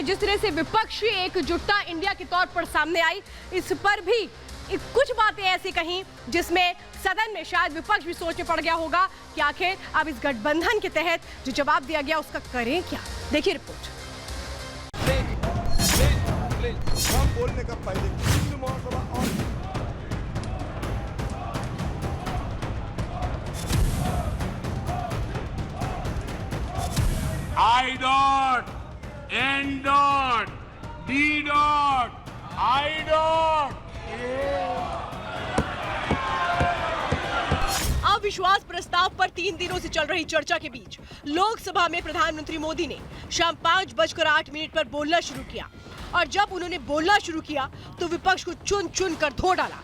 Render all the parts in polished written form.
में जिस तरह से विपक्षी एकजुटता इंडिया के तौर पर सामने आई, इस पर भी कुछ बातें ऐसी कहीं जिसमें सदन में शायद विपक्ष भी सोच में पड़ गया होगा कि आखिर अब इस गठबंधन के तहत जो जवाब दिया गया उसका करें क्या। देखिए रिपोर्ट। बोलने का पहले I dot, N dot, D dot, I dot. अविश्वास प्रस्ताव पर 3 दिनों से चल रही चर्चा के बीच लोकसभा में प्रधानमंत्री मोदी ने शाम 5:08 पर बोलना शुरू किया और जब उन्होंने बोलना शुरू किया तो विपक्ष को चुन चुन कर धो डाला।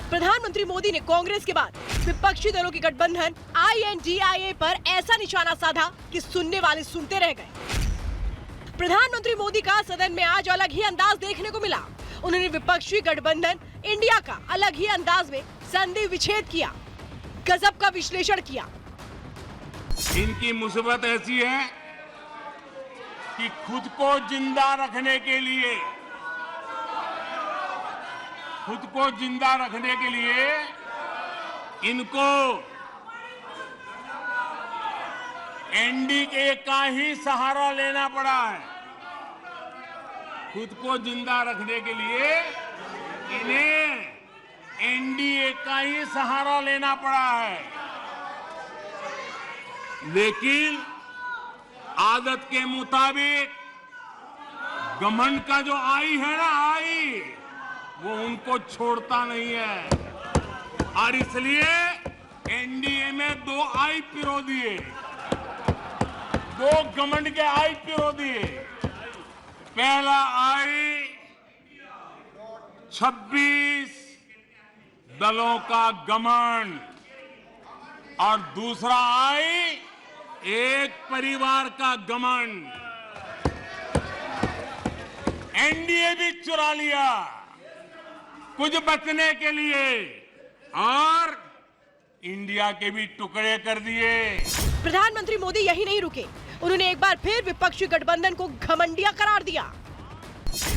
प्रधानमंत्री मोदी ने कांग्रेस के बाद विपक्षी दलों के गठबंधन INDIA पर ऐसा निशाना साधा कि सुनने वाले सुनते रह गए। प्रधानमंत्री मोदी का सदन में आज अलग ही अंदाज देखने को मिला। उन्होंने विपक्षी गठबंधन इंडिया का अलग ही अंदाज में संधि विच्छेद किया, गजब का विश्लेषण किया। इनकी मुसीबत ऐसी है कि खुद को जिंदा रखने के लिए इनको NDA का ही सहारा लेना पड़ा है। खुद को जिंदा रखने के लिए इन्हें NDA का ही सहारा लेना पड़ा है। लेकिन आदत के मुताबिक घमंड का जो आई है ना, वो उनको छोड़ता नहीं है और इसलिए NDA में 2 आई पिरो दिए, 2 घमंड के आई पिरो दिए। पहला आई 26 दलों का घमंड और दूसरा आई एक परिवार का घमंड। NDA भी चुरा लिया कुछ बचने के लिए और इंडिया के भी टुकड़े कर दिए। प्रधानमंत्री मोदी यही नहीं रुके, उन्होंने एक बार फिर विपक्षी गठबंधन को घमंडिया करार दिया।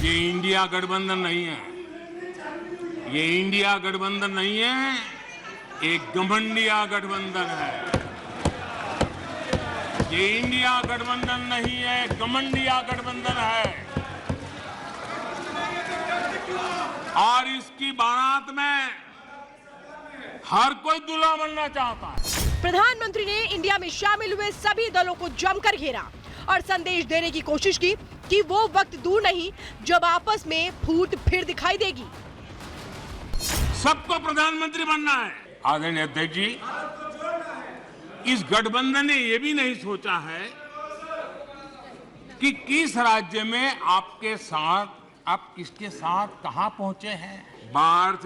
ये इंडिया गठबंधन नहीं है, ये इंडिया गठबंधन नहीं है, एक घमंडिया गठबंधन है। ये इंडिया गठबंधन नहीं है, घमंडिया गठबंधन है। और इसकी बारात में हर कोई दूल्हा बनना चाहता है। प्रधानमंत्री ने इंडिया में शामिल हुए सभी दलों को जमकर घेरा और संदेश देने की कोशिश की कि वो वक्त दूर नहीं जब आपस में फूट फिर दिखाई देगी। सबको प्रधानमंत्री बनना है। आदरणीय अध्यक्ष जी, इस गठबंधन ने यह भी नहीं सोचा है कि किस राज्य में आपके साथ, आप किसके साथ कहां पहुंचे हैं। बाहर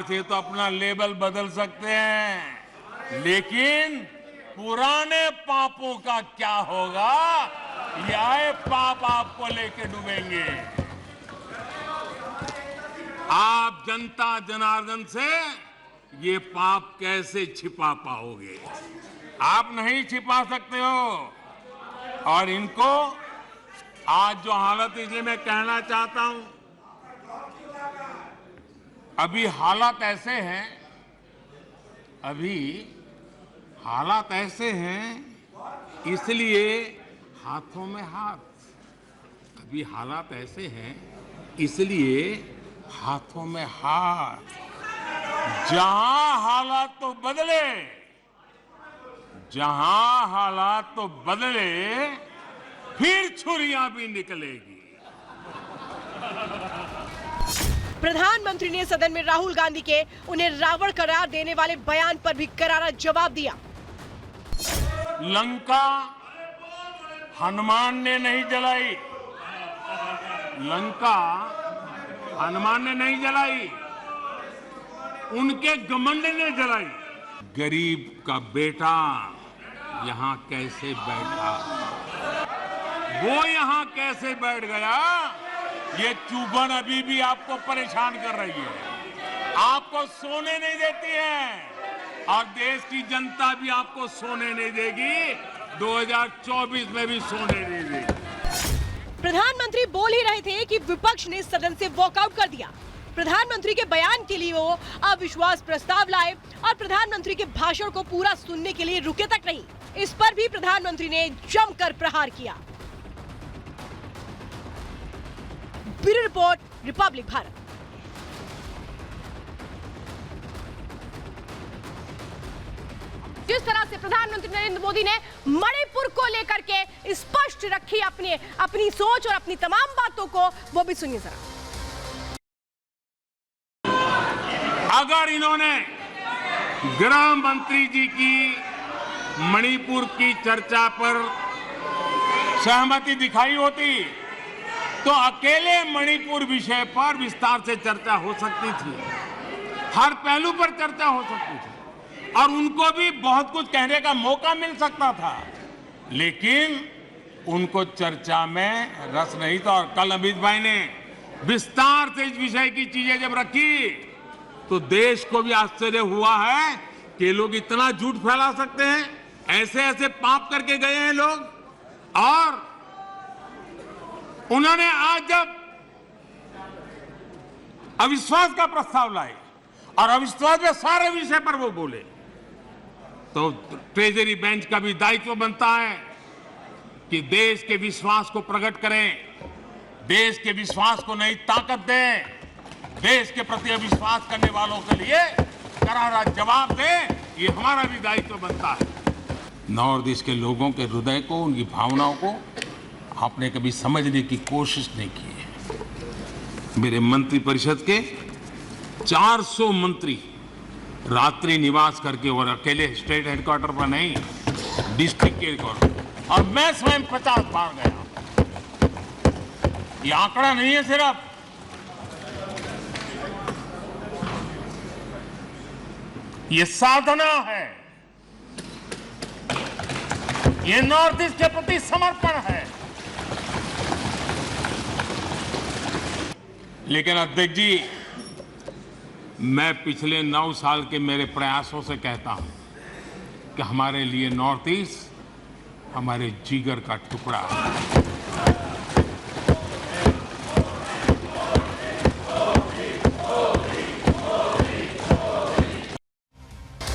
से तो अपना लेबल बदल सकते हैं, लेकिन पुराने पापों का क्या होगा, यह पाप आपको लेके डूबेंगे। आप जनता जनार्दन से ये पाप कैसे छिपा पाओगे? आप नहीं छिपा सकते हो। और इनको आज जो हालत, इसलिए मैं कहना चाहता हूं, अभी हालात ऐसे हैं, इसलिए हाथों में हाथ। अभी हालात ऐसे हैं, इसलिए हाथों में हाथ। जहां हालात तो बदले, फिर छुरियां भी निकलेगी। प्रधानमंत्री ने सदन में राहुल गांधी के उन्हें रावण करार देने वाले बयान पर भी करारा जवाब दिया। लंका हनुमान ने नहीं जलाई, उनके घमंड ने जलाई। गरीब का बेटा यहां कैसे बैठा, वो यहां कैसे बैठ गया, ये चुभन अभी भी आपको परेशान कर रही है, आपको सोने नहीं देती है। और देश की जनता भी आपको सोने नहीं देगी, 2024 में भी सोने नहीं देगी। प्रधानमंत्री बोल ही रहे थे कि विपक्ष ने सदन से वॉकआउट कर दिया। प्रधानमंत्री के बयान के लिए वो अविश्वास प्रस्ताव लाए और प्रधानमंत्री के भाषण को पूरा सुनने के लिए रुके तक नहीं। इस पर भी प्रधानमंत्री ने जमकर प्रहार किया। Bureau report, Republic Bharat. जिस तरह से प्रधानमंत्री नरेंद्र मोदी ने मणिपुर को लेकर के स्पष्ट रखी अपनी सोच और अपनी तमाम बातों को, वो भी सुनिए जरा। अगर इन्होंने गृह मंत्री जी की मणिपुर की चर्चा पर सहमति दिखाई होती तो अकेले मणिपुर विषय पर विस्तार से चर्चा हो सकती थी, हर पहलू पर चर्चा हो सकती थी और उनको भी बहुत कुछ कहने का मौका मिल सकता था, लेकिन उनको चर्चा में रस नहीं था। और कल अमित भाई ने विस्तार से इस विषय की चीजें जब रखी तो देश को भी आश्चर्य हुआ है कि लोग इतना झूठ फैला सकते हैं, ऐसे ऐसे पाप करके गए हैं लोग। और उन्होंने आज जब अविश्वास का प्रस्ताव लाए और अविश्वास में सारे विषय पर वो बोले तो ट्रेजरी बेंच का भी दायित्व बनता है कि देश के विश्वास को प्रकट करें, देश के विश्वास को नई ताकत दें, देश के प्रति अविश्वास करने वालों के लिए करारा जवाब दें, ये हमारा भी दायित्व बनता है। नॉर्थ ईस्ट के लोगों के हृदय को, उनकी भावनाओं को आपने कभी समझने की कोशिश नहीं की है। मेरे मंत्रिपरिषद के 400 मंत्री रात्रि निवास करके, और अकेले स्टेट हेडक्वार्टर पर नहीं, डिस्ट्रिक्ट के हेडक्वार्टर, और मैं स्वयं 50 बार गया। ये आंकड़ा नहीं है सिर्फ, ये साधना है, ये नॉर्थ ईस्ट के प्रति समर्पण है। लेकिन अध्यक्ष जी, मैं पिछले 9 साल के मेरे प्रयासों से कहता हूं कि हमारे लिए नॉर्थ ईस्ट हमारे जिगर का टुकड़ा है।